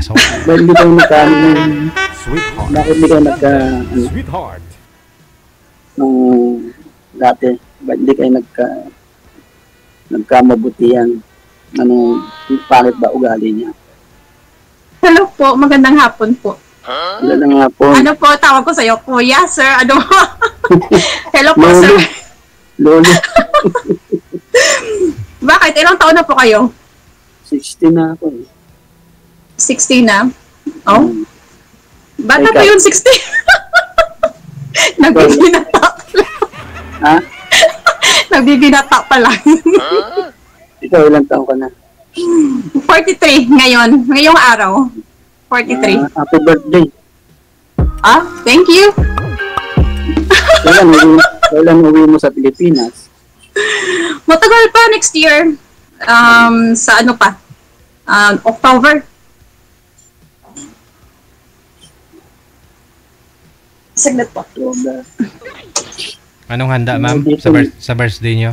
Pasok. Bakit hindi kayo Sweetheart. bakit hindi kayo Sweetheart. dati, bakit hindi kayo nagkamabutihan? Bakit ba ugali niya? Hello po, magandang hapon po. Magandang hapon. Ano po, tawag ko sa'yo, kuya, sir, ano? Hello po, Lolo. sir. Lolo, Bakit? Ilang taon na po kayo? 60 na ako eh. 60 na? Oh? Bata Ikaw. pa yun, 60? Nagbibinata pa lang. Ha? Nagbibinata pa lang. Ikaw, ilang taon ka na? 43 ngayon. Ngayong araw. 43. Happy birthday. Thank you. Kailan uwi mo sa Pilipinas? Matagal pa next year. Sa ano pa? October. Saglit po. Anong handa, ma'am, sa birthday niyo?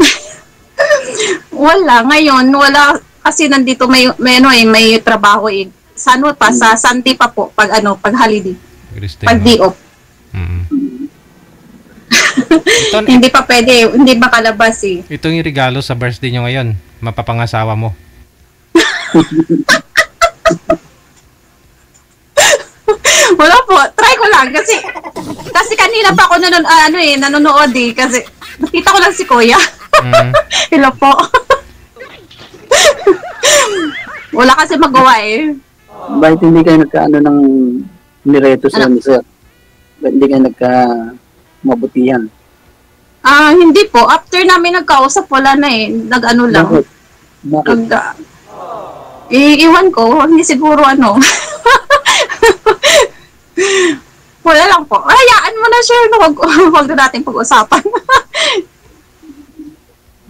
Wala. Ngayon, wala. Kasi nandito may trabaho eh. Sa ano pa? Sa Sunday pa po. Pag holiday. Pag day off. Hindi pa pwede. Hindi ba kalabas eh. Ito yung regalo sa birthday niyo ngayon. Mapapangasawa mo. Wala po. Try ko lang. Kasi kanina pa ako nanonood eh. Kasi nakita ko lang si Kuya. Hello po. Wala kasi magawa eh. Bakit hindi kayo nagkaano ng nireto sa ni sir? Bakit hindi kayo nagkamabutihan? Hindi po. After namin nagkausap, wala na eh. Nag-ano lang. Bakit? Iwan ko. Hindi siguro ano. Wala lang po. Hayaan mo na siya. Huwag na natin pag-usapan.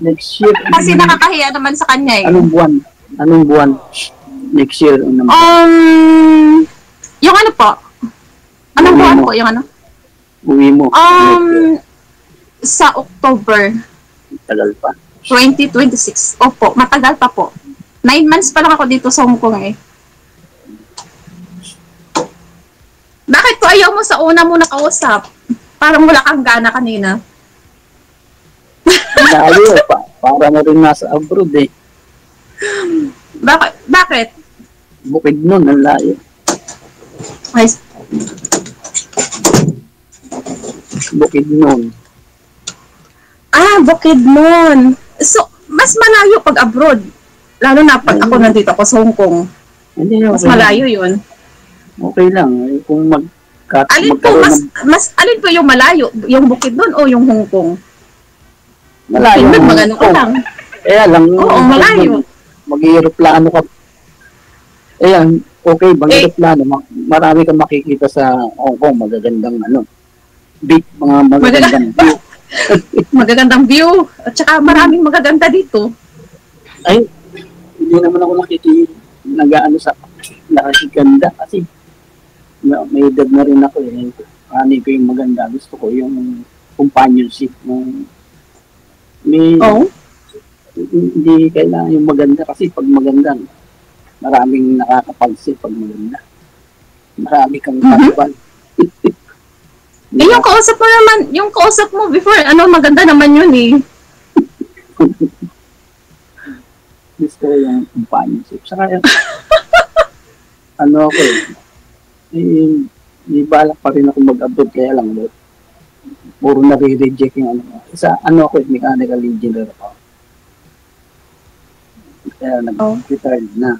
Next year. Kasi nakakahiya naman sa kanya eh. Anong buwan? Next year. Yung ano po? Anong buwan po? Yung ano? Uwi mo. Sa October. Tagal pa. 2026. Opo, matagal pa po. 9 months pa lang ako dito sa Hong Kong eh. Bakit po ayaw mo sa una mo nakausap? Parang wala kang gana kanina. Layo pa. Para mo rin nasa abroad eh. Bakit? Bukid nun, ang layo. Ay, Bukidnon. Bukidnon. So, mas malayo pag abroad. Lalo na pag ako nandito ako sa Hong Kong. Hindi, Mas malayo yun. Okay lang. Kung Alin po, alin po yung malayo? Yung Bukidnon o yung Hong Kong? malayo. Bukidnon, magano ka lang. Kaya lang. Oo, malayo. Mag-aeroplano ka. Ayan, okay, mag-aeroplano. Marami kang makikita sa Hong Kong. Magagandang mga magagandang view. Magagandang view. At saka maraming magaganda dito. Ay, hindi naman ako nakikiganda kasi may edad na rin ako eh. Ani ko yung maganda. Gusto ko yung companionship. Hindi kailangan yung maganda kasi pag maganda, maraming nakakapansin pag maganda. Marami kang kasbal. Yung kausap mo before, maganda naman yun eh. Gusto ko yung companionship. Saka ako may balak pa rin ako mag-abroad kaya lang puro nare-reject yung mechanical engineer ako. Kaya nag-retired na.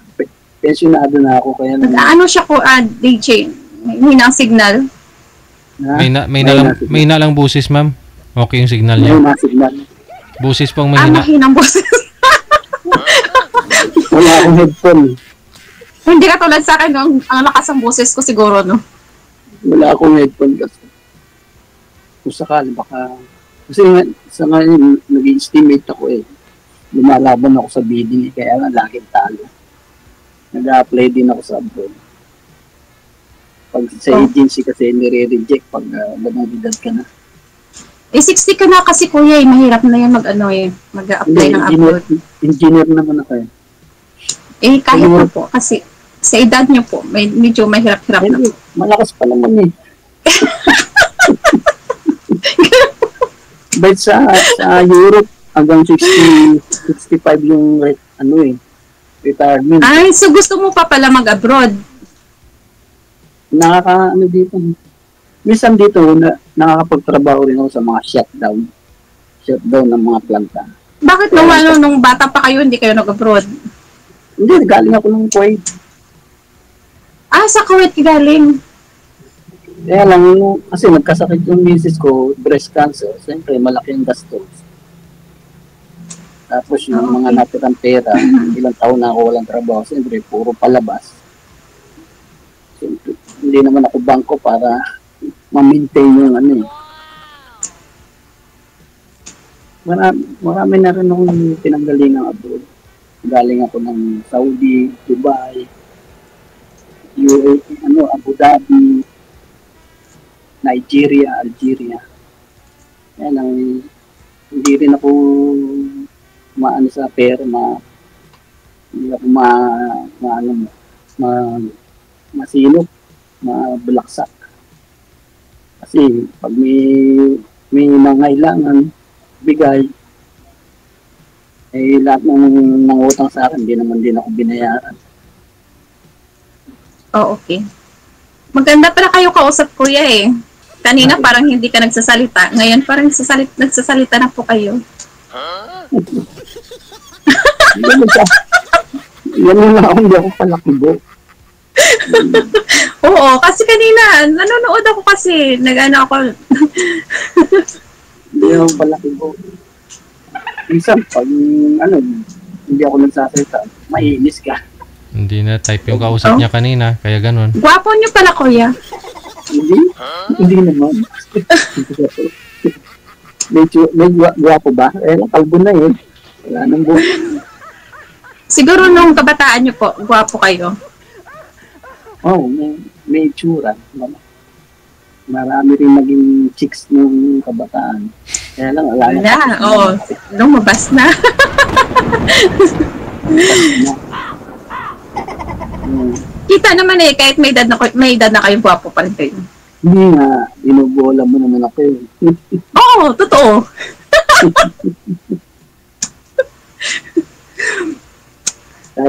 Pensionado na ako kaya Siya ko, DJ? May ang signal? May na lang busis, ma'am. Okay yung signal niya. May signal. Busis pang mahina. Mahinang boses. Wala akong headphone. Hindi ka tulad sa akin, ang lakas ang boses ko siguro, no? Wala akong headphone kasi. Kung sakali, baka... Kasi sa ngayon, nag-estimate ako eh. Lumalaban ako sa bidding eh, kaya nga laging talo. Nag-a-apply din ako sa abroad. Pag sa agency kasi nire-reject pag edad ka na. 60 ka na kasi kuya eh, mahirap na yan mag-a-apply ng abroad. Engineer naman ako eh. Kahit na po kasi Sa edad niyo po, medyo mahirap-hirap na. Eh, malakas pa naman eh. But sa Europe, hanggang 65 yung retirement. Ay, so gusto mo pa pala mag-abroad? Dito. Minsan dito, nakakapagtrabaho rin ako sa mga shutdown ng mga planta. Bakit nung bata pa kayo, hindi kayo nag-abroad? Hindi, galing ako ng Kuwait. Ah, sa Kuwait galing. Kaya lang, kasi nagkasakit yung misis ko, breast cancer, siyempre malaki ang gastos. Tapos yung mga natirang pera, ilang taon na ako walang trabaho, siyempre puro palabas. Siyempre, hindi naman ako bangko para ma-maintain yung Marami na rin akong pinanggalingang abroad. Galing ako ng Saudi, Dubai, UAE, Abu Dhabi, Nigeria, Algeria. Kaya lang, hindi rin ako sa pera, hindi ako masilop, mabulaksak. Kasi pag may nangailangan, bigay, lahat ng nangutang sa akin, hindi naman din ako binayaran. Oh, okay. Maganda pala kayo kausap, kuya eh. Kanina parang hindi ka nagsasalita. Ngayon parang nagsasalita na po kayo. Yan yung ako, hindi ako palakibo. Oo, kasi kanina, nanonood ako kasi. Nag-ano ako. Hindi ako palakibo. Minsan, pag hindi ako nagsasalita, maiinis ka. Hindi na type yung kausap niya kanina, kaya ganun. Gwapo niyo pala, kuya. Hindi naman. may gwapo ba? Kalbo na yun. Wala nang buhay. Siguro nung kabataan niyo po, gwapo kayo. Oo, may itsura. Marami rin naging chicks nung kabataan. Kaya lang, wala na. Oo, lumabas na. Kita naman eh, kahit may edad na kayo, gwapo pa rin kayo. Hindi nga, binubola mo naman ako eh. Oo, totoo.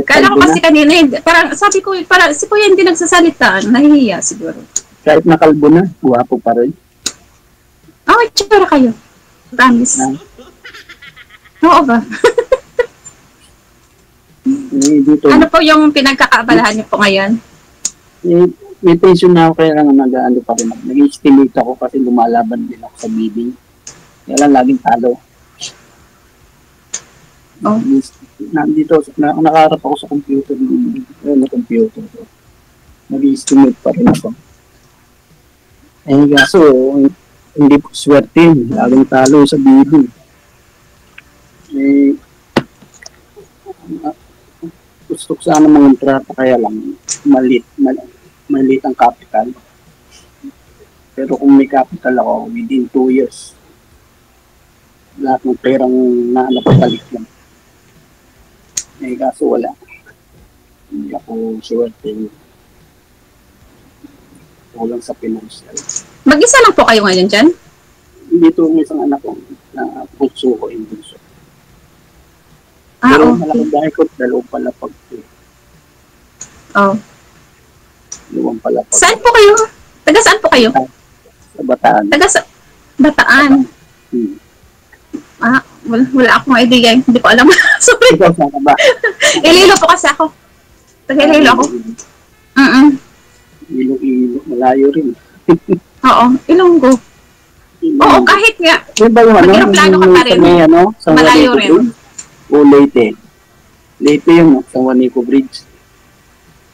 Kala ko kasi kanina, parang sabi ko, parang si kuya hindi nagsasalita, nahihiya siguro. Kahit nakalbo na, gwapo pa rin. Oo, tsura kayo. Promise. Oo ba? Dito, ano po yung pinagkakaabalahan niyo po ngayon? may tension na ako, kaya lang nag-ano pa rin. Nag-estimate ako kasi lumalaban din ako sa bidding. Kaya lang laging talo. Oh. Nandito, nakaharap ako sa computer. Na computer. Nag-estimate pa rin ako. Kaso, hindi po swerte. Laging talo sa bidding. Gusto ko sana mga kontrata, kaya lang maliit ang capital. Pero kung may capital ako, within 2 years, lahat ng perang napapalik lang. Kaso wala. Hindi ako swerte. Kulang sa financial. Mag-isa lang po kayo ngayon dyan? Dito may isang anak ko na puso ko indulso. Okay. Pero malaking dahil ko, dalawang palapag ko. Oh. Dalawang palapag. Saan po kayo? Taga saan po kayo? Sa Bataan. Taga sa Bataan. Wala akong idea. Hindi ko alam. Sorry. Ikaw saan ka ba? Iloilo po kasi ako. Taga Iloilo ako. Iloilo. Malayo rin. Oo. Ilonggo. Oo, kahit nga. Yung ba yung mag-aeroplano ka pa rin. Malayo rin. O Leyte. Leyte yung San Juanico Bridge.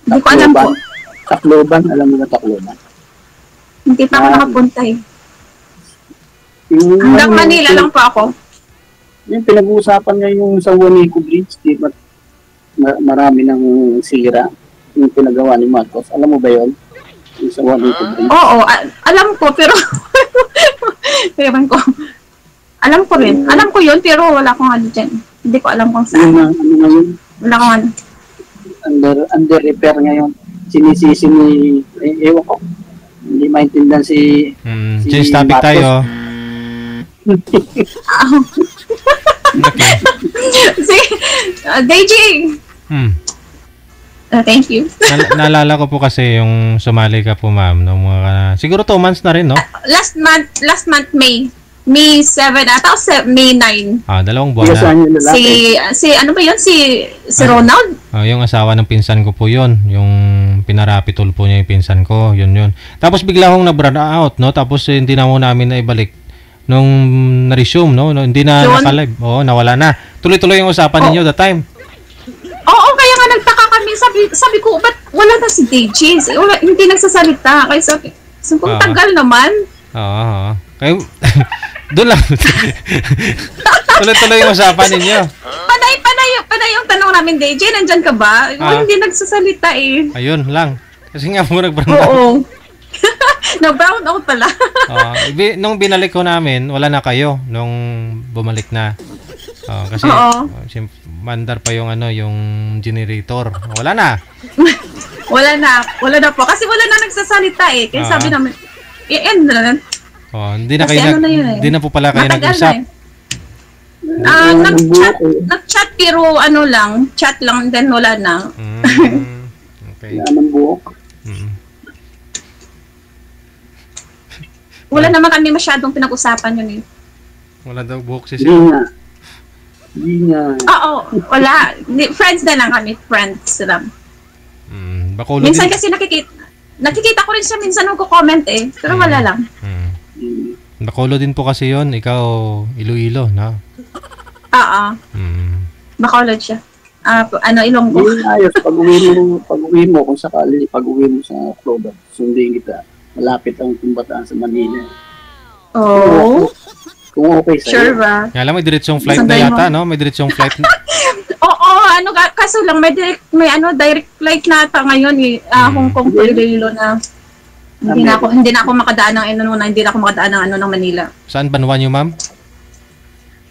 Hindi ko alam po. Tacloban. Alam mo na Tacloban? Hindi pa ako nakapunta eh. Hanggang Manila lang po ako. Yung pinag-uusapan nga yung San Juanico Bridge, di ba? Marami ng sira yung pinagawa ni Marcos. Alam mo ba yun? Yung San Juanico Bridge. Oo, alam ko pero ewan ko. Alam ko rin. Alam ko yun pero wala akong ano dyan. Hindi ko alam kung saan. Ano nga yun? Wala akong ano. under repair ngayon. Sinisisi ni, ewan ko, hindi maintindihan si Change topic Marcos. tayo. Okay. Si, DJ. Thank you. Naalala ko po kasi yung sumali ka po, ma'am, no, mga, siguro 2 months na rin, no? Last month, May 7 ata o May 9. 2 buwan na. Saan yung lalaki? Si ano ba yun? Si Ronald? Yung asawa ng pinsan ko po yun. Yung pinarapitol po niya yung pinsan ko. Yun. Tapos bigla akong na-burn out, no? Tapos hindi na mo namin na ibalik nung na-resume, no? Hindi na Yun? naka-live. Oo, nawala na. Tuloy-tuloy yung usapan ninyo that time. Oo, kaya nga nagtaka kami. Sabi ko, ba't wala na si DJ? Hindi nagsasalita. Kaya sabi ko, tagal naman. Oo. Kayo, doon lang. Tuloy-tuloy yung usapan ninyo. Panay yung tanong namin, DJ, nandyan ka ba? Hindi nagsasalita eh. Ayun lang. Kasi nga po nag-burn out. Oo. Na-brown out pala. Nung binalik ko namin, wala na kayo nung bumalik na. Kasi mandar pa yung yung generator. Wala na. Wala na po. Kasi wala na nagsasalita eh. Kaya sabi namin, i-end na lang. Hindi na kayo hindi na po pala kayo nag-usap. Nag-chat pero chat lang then wala na. Okay. Naman buhok. Wala naman kami masyadong pinag-usapan yun eh. Wala daw buhok si Hindi nga. Oo, wala. Friends na lang kami. Friends lang. Minsan kasi nakikita ko rin siya minsan nagko-comment eh. Pero wala lang. Bacolod din po kasi yon. Ikaw, Iloilo, no? Oo. Bacolod siya. Ilonggo. Ayos. Pag-uwi mo, kung sakali, pag-uwi mo sa October, sundin kita. Malapit ang Tumbataan sa Manila. Oh. Kung okay sa'yo. Sure ba? Alam mo, may diretsong flight na yata, no? May diretsong flight. Oo, kaso lang may direct flight na ata ngayon eh. Hong Kong to Iloilo na. Hindi na ako makadaan ng Manila. Saan Banwa niyo, ma'am?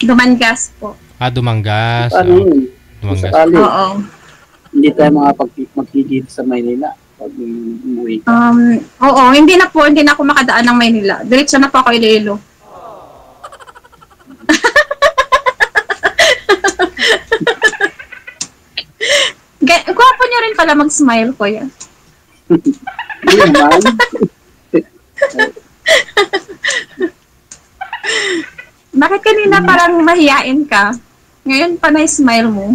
Dumangas po. Dumangas. Ano yun? Dumangas. Oo. Hindi tayo magkikita sa Maynila pag umuwi ka. Oo, hindi na ako makadaan ng Maynila. Diretso na po ako Iloilo. Gwapo niya rin pala mag-smile ko yan. Bakit kanina parang mahiyain ka? Ngayon pa na-smile mo.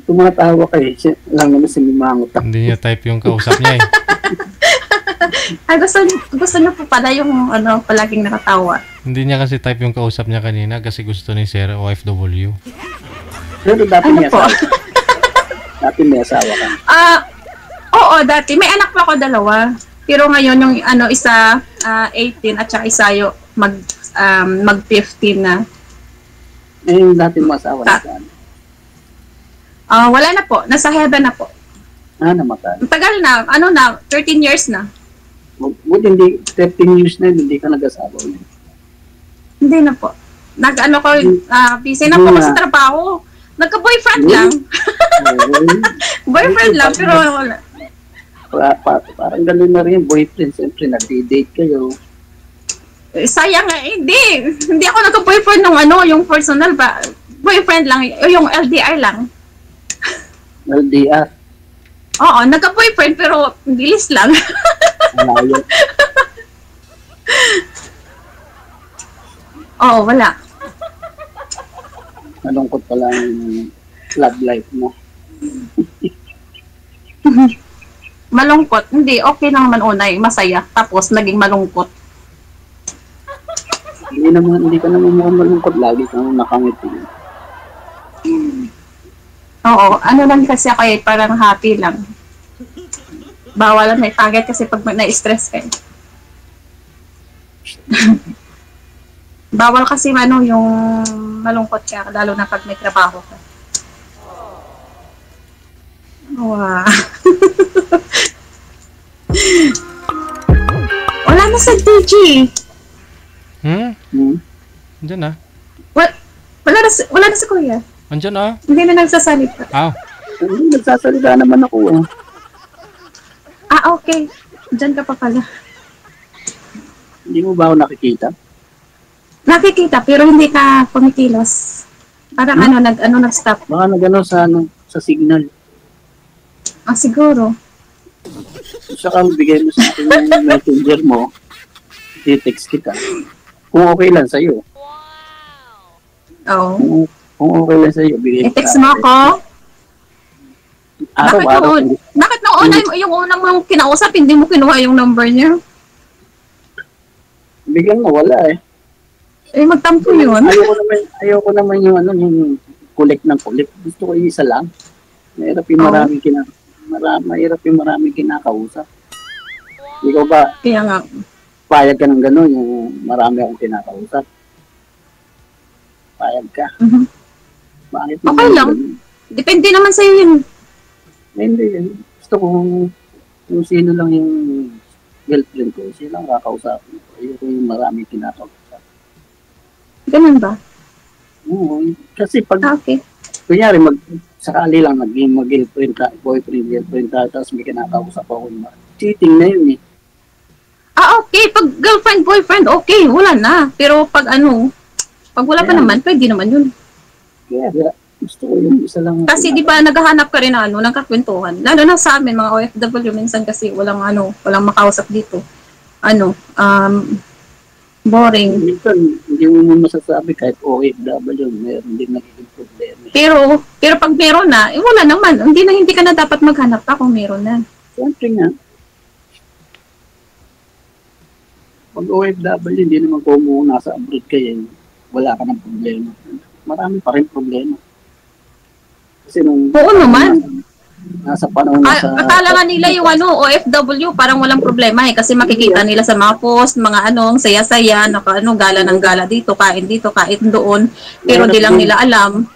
Tumatawa ka eh. Siya lang naman sinimangot ako. Hindi niya type yung kausap niya eh. Gusto niya po pala yung palaging nakatawa. Hindi niya kasi type yung kausap niya kanina kasi gusto ni Sir OFW. Pero dati may asawa. Dati may asawa ka. Oo, dati. May anak pa ako 2. Pero ngayon yung isa 18 at saka isa mag 15 na. Yung dati mo asawa na saan? Wala na po. Nasa heaven na po. Namatay. Tagal na. 13 years na. Buti hindi, 13 years na hindi ka nag-asawa. Hindi na po. Busy na po ako sa trabaho. Nagka-boyfriend lang. Boyfriend lang, pero wala. Parang gano'n na rin, boyfriend. Siyempre, nag-date kayo. Sayang nga, hindi. Hindi ako nagka-boyfriend ng yung personal ba. Boyfriend lang, yung LDR lang. LDR? Oo, nagka-boyfriend pero bilis lang. Malayo. Oo, wala. Malungkot pala yung love life mo. Malungkot? Hindi, okay lang naman unay, masaya. Tapos naging malungkot. Hindi ka naman mukhang malungkot. Lagi kang nakangiti. Oo, lang kasi ako parang happy lang. Bawal lang may target kasi pag na-stress ka. Bawal kasi yung malungkot ka, lalo na pag may trabaho ka. Wow. Wala na sa DJ. Andiyan na. Wala na si Kuya. Andiyan na. Hindi na nagsasalita. Hindi, nagsasalita naman ako. Okay. Diyan ka pa pala. Hindi mo ba ako nakikita? Nakikita, pero hindi ka kumikilos. Parang nag-stop. Baka nagano sa signal. Siguro. Saka bigay mo sa akin yung messenger mo, i-text kita. Kung okay lang sa'yo. Oo. Kung okay lang sa'yo, bigay I-text mo ako. Araw-araw. Bakit yung una mong kinausap, hindi mo kinuha yung number niya? Biglang nawala eh. Magtampo yun. Ayoko naman yung yung collect ng collect. Gusto ko yung isa lang. Mahirap yung mahirap yung maraming kinakausap. Ikaw ba, Kaya nga. payag ka ng gano'n, yung marami akong kinakausap? Payag ka? Mhm. Bakit Okay naman lang. ganun? Depende naman sa'yo yun. Hindi. Gusto ko kung sino lang yung girlfriend ko, sino lang kakausapin ko. Ayoko yung maraming kinakausap. Ganun ba? Oo, kasi pag, Okay. kunyari, sakali lang naging mag-girlfriend ka, boyfriend, girlfriend ka, tapos may kinakausap ako, cheating na yun eh. Okay. Pag girlfriend, boyfriend, okay. Wala na. Pero pag pag wala pa Ayan. naman, pwede naman yun. Kaya gusto ko yung isa lang. Kasi di ba naghahanap ka rin ng kakwentuhan. Lalo na sa amin, mga OFW, minsan kasi walang makausap dito. Boring. Minsan, hindi mo masasabi kahit OFW, meron din nagiging problema. Pero pag meron na, wala naman. Hindi ka na dapat maghanap pa kung meron na. Siyempre nga, pag OFW, hindi naman kung nasa abroad kayo, wala ka ng problema. Marami pa rin problema. Kasi Oo naman. nasa panahon na sa... Akala nga nila yung OFW, parang walang problema kasi makikita nila sa mga post, mga ang saya-saya, gala ng gala dito, kain doon. Pero di lang nila alam.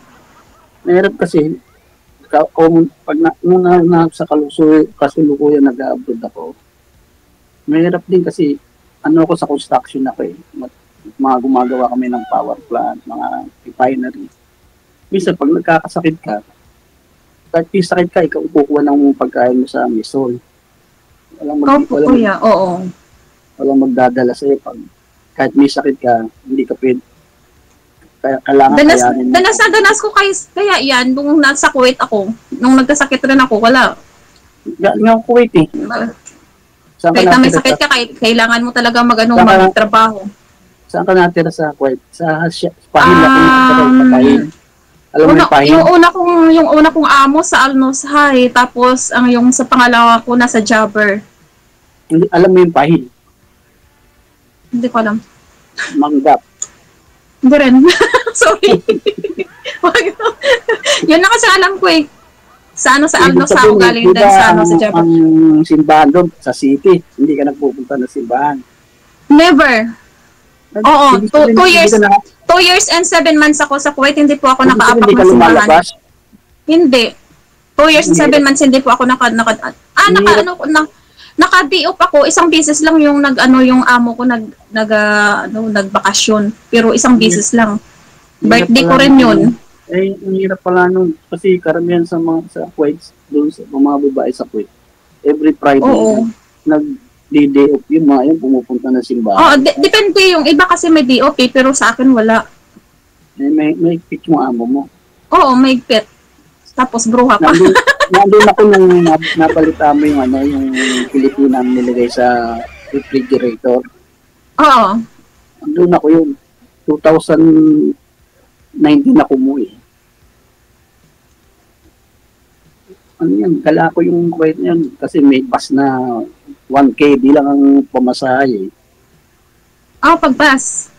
Mahirap kasi, pag sa kasulukuyan nag-abroad ako, mahirap din kasi, ako sa construction ako eh. Mga gumagawa kami ng power plant, mga refinery. Minsan, pag nagkakasakit ka, kahit may sakit ka, ikaw kukuha ng pagkain mo sa misol. Walang magdadala sa'yo. Kahit may sakit ka, hindi ka pwede. Kailangan kayanin mo. Danas ko kaya yan, nung nasa Kuwait ako, nung nagkasakit rin ako, wala. Galing ako Kuwait eh. Kahit na may sakit ka, kailangan mo talaga magtrabaho. Saan ka natira sa Kuwait? Sa Pahil ako pagkain. Alam mo yung Pahil? Yung una kong amo sa Al-Nushay, tapos yung sa pangalawa ko nasa Jabber. Alam mo yung Pahil? Hindi ko alam. Manggap. Hindi rin. Sorry. Yun na kasi alam ko eh. Sa Al-Nushay ako galing din sa Jabber. Ang simbahan doon, sa city, hindi ka nagpupunta ng simbahan. Never. Oo, 2 years. 2 years and 7 months ako sa Kuwait, hindi po ako nakaapak ng simbahan. Hindi. 2 years and 7 months hindi po ako naka-DOP ako. Isang beses lang yung yung amo ko nagbakasyon. Pero isang beses lang. Birthday ko rin yun. Ang hirap pala nun. Kasi karamihan sa Kuwait, doon sa mga babae sa Kuwait, every Friday, day off yung mga yun, pumupunta na simbahan. Depende yung iba kasi may day off pero sa akin wala. May pick mo amo mo. Oo, may pet. Tapos bruha pa. Nandun ako nang nabalita mo yung yung Pilipina nilagay sa refrigerator. Oo. Nandun ako yun. 2019 ako umuwi. Kala ko yung Kuwait niyan kasi may bus na 1K di lang ang pamasahe. Pag-bus.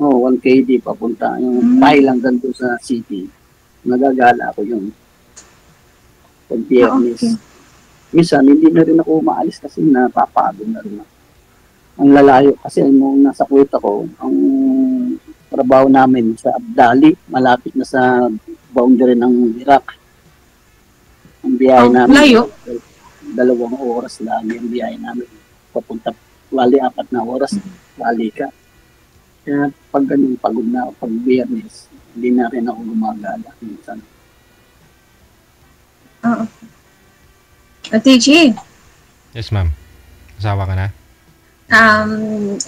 1K di papunta. Yung Pahil lang doon sa city. Nagagala ako yun. Pag Biyernes. Okay. Minsan, hindi na rin ako umaalis kasi napapagod na rin ako. Ang lalayo kasi nung nasa Kuwait ako, ang trabaho namin sa Abdali, malapit na sa boundary ng Iraq. Ang biyahe namin. Layo. 2 oras lang yung biyahe namin. Papunta, 4 na oras, wali ka. Kaya pag ganun, pagod na ako, pag Biyernes, hindi na rin ako gumagala minsan. Oo. TG, Yes, ma'am. Asawa ka na?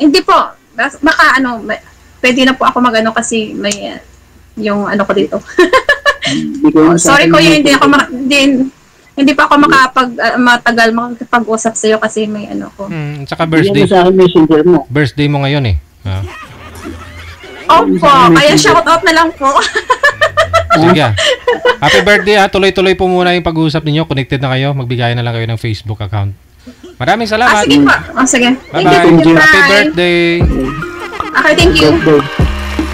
hindi po. Baka pwede na po ako mag-ano kasi may yung ano ko dito. Hindi ko nga sa Sorry akin kuya, yung- hindi pa ako matagal makapag-usap sa iyo kasi may ano ko. Tsaka Bigyan birthday. mo sa akin messenger mo. Birthday mo ngayon eh. Opo, kaya shout out na lang po. Sige. Happy birthday ha. Tuloy-tuloy po muna yung pag-uusap ninyo. Connected na kayo. Magbigay na lang kayo ng Facebook account. Maraming salamat. Sige po. Sige. Thank Bye-bye. you. Happy Bye. birthday. Okay, thank you. Birthday.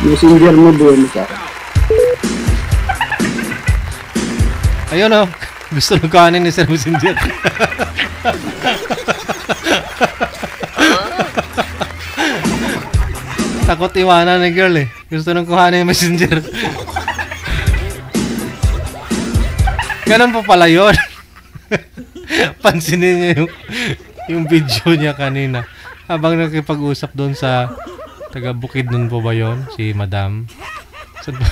Messenger mo doon sa akin. Ayun oh. Gusto nung kanin ni Sir Messenger. Takot iwanan ni girl eh. Gusto nung kuhanin yung Messenger. Ganun po pala yun. Pansinin niyo yung video niya kanina. Habang nakipag-usap doon sa taga-Bukid nun po ba yun? Si Madam. Saan ba?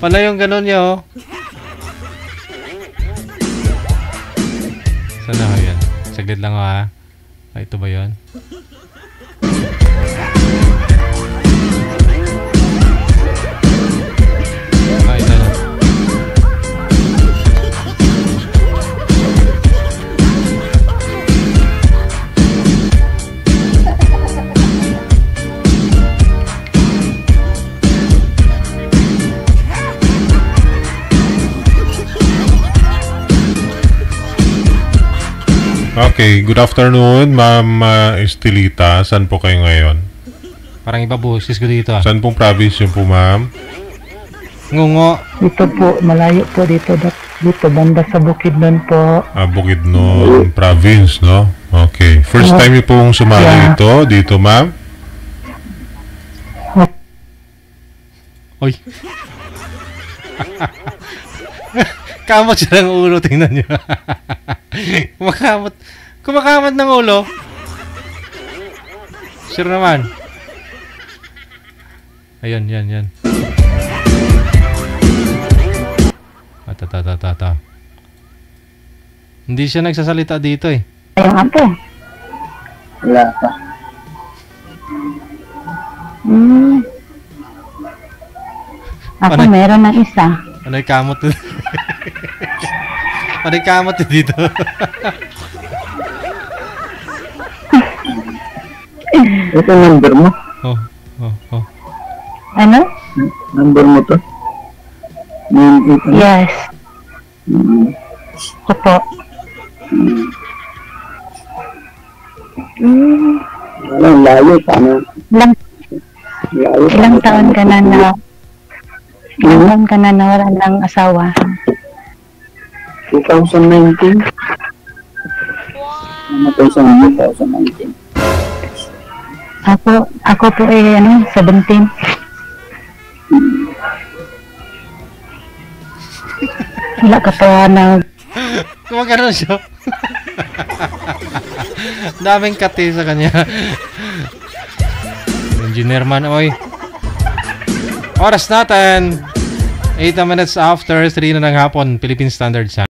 Pala yung ganun niya oh. Saan na yan? Saglit lang ha. Ito ba yun? Ito na. Okay, good afternoon, Ma'am Estelita. Saan po kayo ngayon? Parang iba busis ko dito ah. Saan pong province yun po, ma'am? Ngungo. Dito po, malayo po dito, dito banda sa Bukidnon po. Bukidnon province, no? Okay. First time niyo pong sumali dito, ma'am? Oy. Kamot siya ng ulo, tingnan niyo. Kumakamot ng ulo. Sure naman. Ayun, yan. Ta. Hindi siya nagsasalita dito eh. Ayun apo. Wala pa. Ako Panay- meron ng isa. Panoy kamot. Panoy kamot dito. Ito yung number mo. Oh. Ano? Number mo to. 98. Yes. Opo. Walang layo. Paano? Ilang, Layo. ilang taon ka na nawala ng asawa? 2019. Namatay sa 2019. Ako po 17. Wala ka pa na Kumagano siya. Daming kati sa kanya. Engineer man, oy. Oras natin. 8 minutes after 3 na ng hapon, Philippine Standard Time.